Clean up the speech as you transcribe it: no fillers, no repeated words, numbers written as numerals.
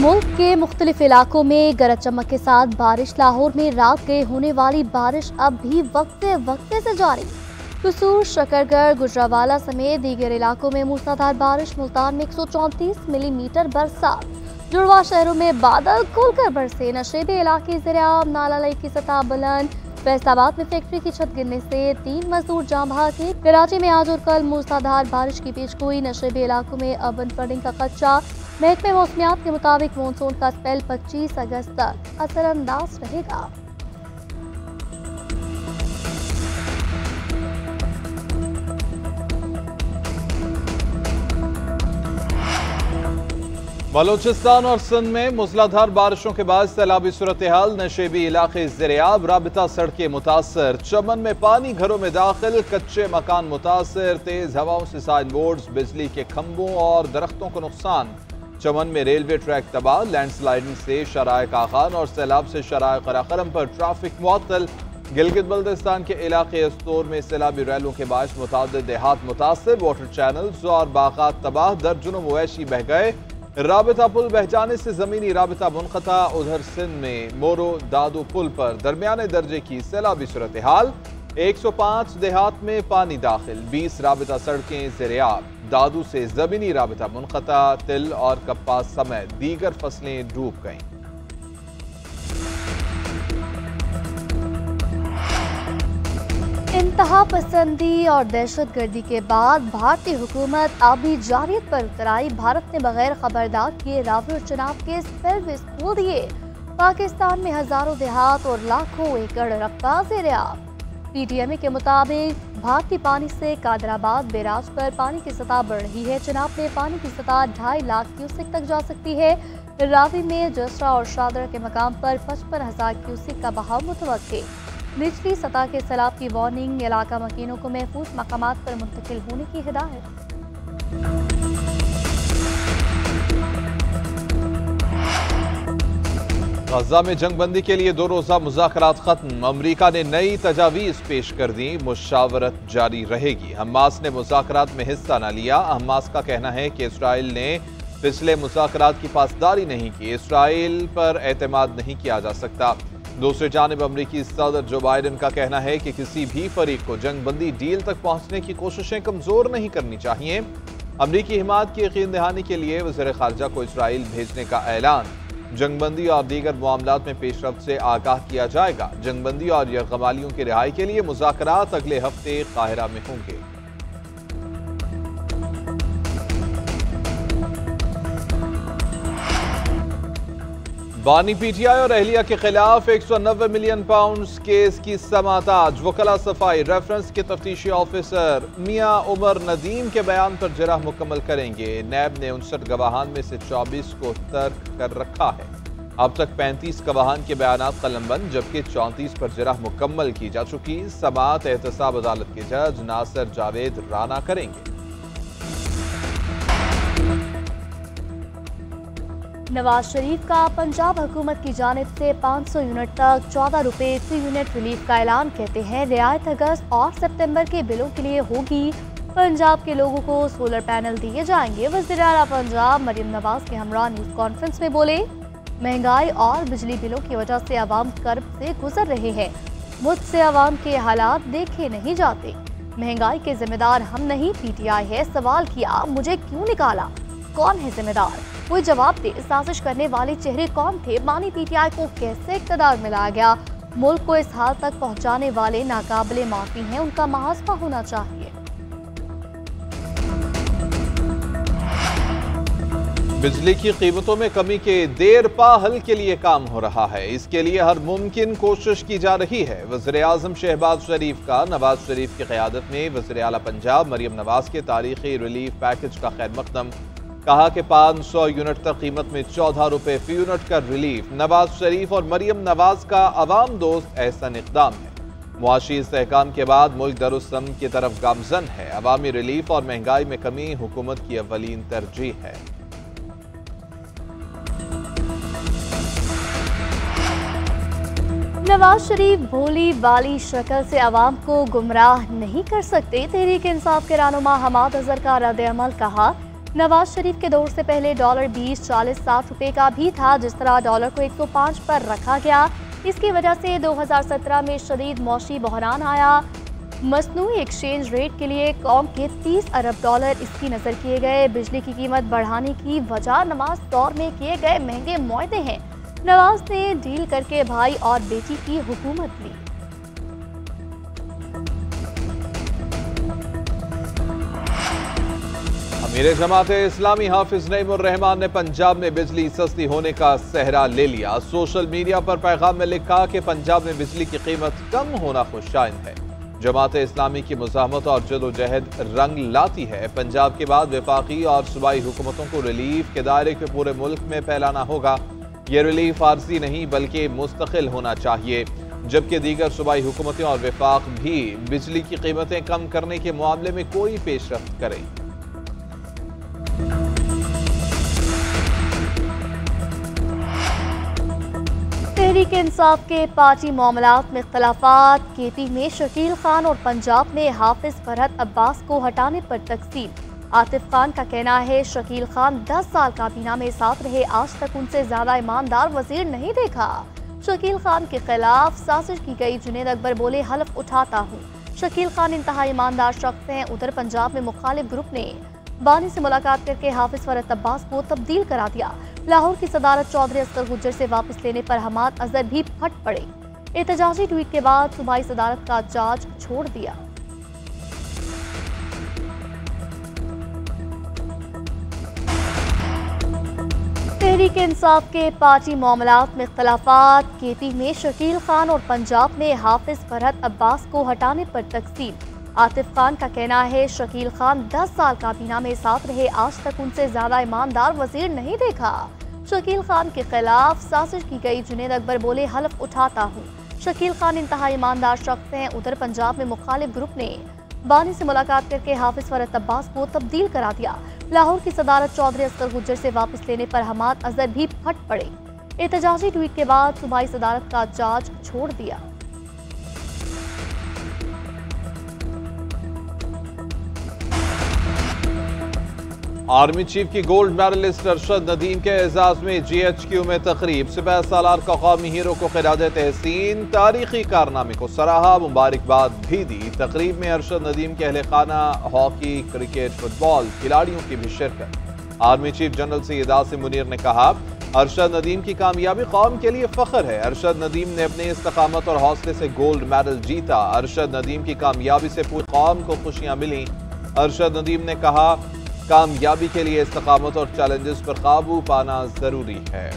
मुल्क के मुख्तलिफ इलाकों में गरज चमक के साथ बारिश। लाहौर में रात गए होने वाली बारिश अब भी वक्ते से जारी। कसूर, शकरगढ़, गुजरावाला समेत दीगर इलाकों में मूसलाधार बारिश। मुल्तान में 134 मिलीमीटर बरसात। जुड़वा शहरों में बादल खुलकर बरसे। नशेबी इलाके ज़रियाब, नाला लई की सतह बुलंद। फैसलाबाद में फैक्ट्री की छत गिरने से 3 मजदूर जान भागे। कराची में आज और कल मूसलाधार बारिश की पेशगोई। नशेबी इलाकों में अर्बन फ्लडिंग का खदशा। महकमे मौसमियात के मुताबिक मानसून का स्पेल 25 अगस्त तक असरअंदाज रहेगा। बलूचिस्तान और सिंध में मूसलाधार बारिशों के बाद सैलाबी सूरत हाल। नशेबी इलाके ज़रियाब, राबिता सड़कें मुतासर। चमन में पानी घरों में दाखिल। कच्चे मकान मुतासर। तेज हवाओं से साइन बोर्ड्स, बिजली के खंभों और दरख्तों को नुकसान। चमन में रेलवे ट्रैक तबाह। लैंडस्लाइडिंग से शराय काखान और सैलाब से शराय कराकरम पर ट्रैफिक मुअत्तल। गिलगित बल्तिस्तान के इलाके अस्तोर में सैलाबी रैलों के बायस मुतादिद देहात मुतासर। वाटर चैनल्स और बागात तबाह। दर्जनों मवेशी बह गए। राबिता पुल बह जाने से जमीनी राबिता मुनक़ता। उधर सिंध में मोरो दादू पुल पर दरमियाने दर्जे की सैलाबी सूरत हाल। 105 देहात में पानी दाखिल। 20 राबिता सड़कें ज़रियाब। दादू से जमीनी राबिता मुनक़ता। तिल और कपास समेत दीगर फसलें डूब गईं। इंतहा पसंदी और दहशत गर्दी के बाद भारतीय हुकूमत आबी जारियत पर उतर आई। भारत ने बगैर खबरदार किए रावी और चिनाब के स्पिलवेज खोल दिए। पाकिस्तान में हजारों देहात और लाखों एकड़ रकबा ज़रियाब। पीटीएमए के मुताबिक भारतीय पानी से कादराबाद बैराज पर पानी की सतह बढ़ रही है। चिनाब में पानी की सतह 2.5 लाख क्यूसेक तक जा सकती है। रावी में जसरा और शादरा के मकाम पर 55,000 क्यूसेक का बहाव मुतवक्के। निचली सतह के सैलाब की वार्निंग। इलाका मकीनों को महफूज मकामात पर मुंतकिल होने की हिदायत। गजा में जंगबंदी के लिए 2 रोज़ा मुज़ाकरात खत्म। अमरीका ने नई तजावीज़ पेश कर दी। मुशावरत जारी रहेगी। हमास ने मुज़ाकरात में हिस्सा न लिया। हमास का कहना है कि इसराइल ने पिछले मुज़ाकरात की पासदारी नहीं की। इसराइल पर एतमाद नहीं किया जा सकता। दूसरी जानिब अमरीकी सदर जो बाइडन का कहना है कि किसी भी फरीक को जंगबंदी डील तक पहुंचने की कोशिशें कमजोर नहीं करनी चाहिए। अमरीकी हिमायत की यकीन दहानी के लिए वज़ीर ख़ारजा को इसराइल भेजने का ऐलान। जंगबंदी और दीगर मामलात में पेशरफ्त से आगाह किया जाएगा। जंगबंदी और यरगमालियों की रिहाई के लिए मुज़ाकरात अगले हफ्ते काहिरा में होंगे। बानी पीटीआई और अहलिया के खिलाफ 190 मिलियन पाउंड केस की समाअत आज। वकला सफाई रेफरेंस के तफ्तीशी ऑफिसर मियां उमर नदीम के बयान पर जरह मुकम्मल करेंगे। नैब ने 59 गवाहान में से 24 को तर्क कर रखा है। अब तक 35 गवाहान के बयानात कलमबंद, जबकि 34 पर जरह मुकम्मल की जा चुकी। समाअत एहतसाब अदालत के जज नासिर जावेद राना करेंगे। नवाज शरीफ का पंजाब हुकूमत की जानिब से 500 यूनिट तक 14 रुपए फी यूनिट रिलीफ का ऐलान। कहते हैं रियायत अगस्त और सितंबर के बिलों के लिए होगी। पंजाब के लोगों को सोलर पैनल दिए जाएंगे। वज़ीर आला पंजाब मरियम नवाज के हमरा न्यूज़ कॉन्फ्रेंस में बोले, महंगाई और बिजली बिलों की वजह से आवाम कर्ब से गुजर रहे हैं। मुझसे आवाम के हालात देखे नहीं जाते। महंगाई के जिम्मेदार हम नहीं, पीटीआई है। सवाल किया मुझे क्यों निकाला, कौन है जिम्मेदार? कोई जवाब दे। साजिश करने वाले चेहरे कौन थे? बानी पीटीआई को कैसे इक़्तिदार में लाया गया? मुल्क को इस हाल तक पहुंचाने वाले नाकाबिले माफी हैं, उनका मुआवजा होना चाहिए। बिजली की कीमतों में कमी के देर पा हल के लिए काम हो रहा है। इसके लिए हर मुमकिन कोशिश की जा रही है। वज़ीर आज़म शहबाज शरीफ का नवाज शरीफ की क़यादत में वज़ीर आला पंजाब मरियम नवाज के तारीखी रिलीफ पैकेज का खैर मकदम। कहा कि 500 यूनिट तक कीमत में 14 रुपए फी यूनिट का रिलीफ नवाज शरीफ और मरियम नवाज का अवाम दोस्त एहसन इक़दाम है। मुआशी इस्तेहकाम के बाद मुल्क दरुस्तम की तरफ गामजन है। अवामी रिलीफ और महंगाई में कमी हुकूमत की अव्वलीन तरजीह है। नवाज शरीफ भोली वाली शक्ल से आवाम को गुमराह नहीं कर सकते। तहरीक इंसाफ के रहनुमा हमाद अजहर का रद्द अमल। कहा नवाज शरीफ के दौर से पहले डॉलर 20, 40, 60 रुपए का भी था। जिस तरह डॉलर को 105 पर रखा गया, इसकी वजह से 2017 में शदीद मौशी बहरान आया। मसनूई एक्सचेंज रेट के लिए कौम के 30 अरब डॉलर इसकी नज़र किए गए। बिजली की कीमत बढ़ाने की वजह नवाज दौर में किए गए महंगे मुआहदे हैं। नवाज ने डील करके भाई और बेटी की हुकूमत ली। अमीर जमाते इस्लामी हाफिज नईमुर रहमान ने पंजाब में बिजली सस्ती होने का सहरा ले लिया। सोशल मीडिया पर पैगाम में लिखा कि पंजाब में बिजली की कीमत कम होना खुशाइंद है। जमाते इस्लामी की मुज़ाहमत और जदोजहद रंग लाती है। पंजाब के बाद वफाकी और सूबाई हुकूमतों को रिलीफ के दायरे के पूरे मुल्क में फैलाना होगा। ये रिलीफ आर्जी नहीं बल्कि मुस्तकिल होना चाहिए, जबकि दीगर सूबाई हुकूमतें और वफाक भी बिजली की कीमतें कम करने के मामले में कोई पेशरफ्त करें। तहरीक इंसाफ के पार्टी मामलात में इख्तलाफात। केपी में शकील खान और पंजाब में हाफिज फरहत अब्बास को हटाने पर तकसीम। आतिफ खान का कहना है शकील खान 10 साल काबीना में साथ रहे, आज तक उनसे ज्यादा ईमानदार वजीर नहीं देखा। शकील खान के खिलाफ साजिश की गई। जुनेद अकबर बोले हल्फ उठाता हूँ। शकील खान इंतहा ईमानदार शख्स हैं। उधर पंजाब में मुखालिफ ग्रुप ने बानी से मुलाकात करके हाफिज फरहत अब्बास को तब्दील करा दिया। लाहौर की सदारत चौधरी असगर गुज्जर से वापस लेने पर हमाद अजहर भी फट पड़े। एहतजाजी ट्वीट के बाद सूबाई सदारत का चार्ज छोड़ दिया। तहरीक इंसाफ के पार्टी मामलात में इख्तलाफात। केपी में शकील खान और पंजाब में हाफिज फरहत अब्बास को हटाने पर तकसीम। आतिफ खान का कहना है शकील खान 10 साल काबीना में साथ रहे, आज तक उनसे ज्यादा ईमानदार वजीर नहीं देखा। शकील खान के खिलाफ साजिश की गई। जुनेद अकबर बोले हल्फ उठाता हूँ। शकील खान इंतहा ईमानदार शख्स हैं। उधर पंजाब में मुखालिफ ग्रुप ने बानी से मुलाकात करके हाफिज फरहत अब्बास को तब्दील करा दिया। लाहौर की सदारत चौधरी असगर गुज्जर से वापस लेने पर हमाद अजहर भी फट पड़े। एहतजाजी ट्वीट के बाद सूबाई सदारत का चार्ज छोड़ दिया। आर्मी चीफ की गोल्ड मेडलिस्ट अरशद नदीम के एजाज में GHQ में तकरीब। सिपह सालार का कौमी हीरो को खिराज तहसीन। तारीखी कारनामे को सराहा, मुबारकबाद भी दी। तकरीब में अरशद नदीम के अहले खाना, हॉकी, क्रिकेट, फुटबॉल खिलाड़ियों की भी शिरकत। Army chief general Syed Asim Munir ने कहा अरशद नदीम की कामयाबी कौम के लिए फख्र है। अरशद नदीम ने अपने इस्तकामत और हौसले से गोल्ड मेडल जीता। अरशद नदीम की कामयाबी से पूरी कौम को खुशियां मिली। अरशद नदीम ने कहा कामयाबी के लिए इस्तकामत और चैलेंजेस पर काबू पाना जरूरी है।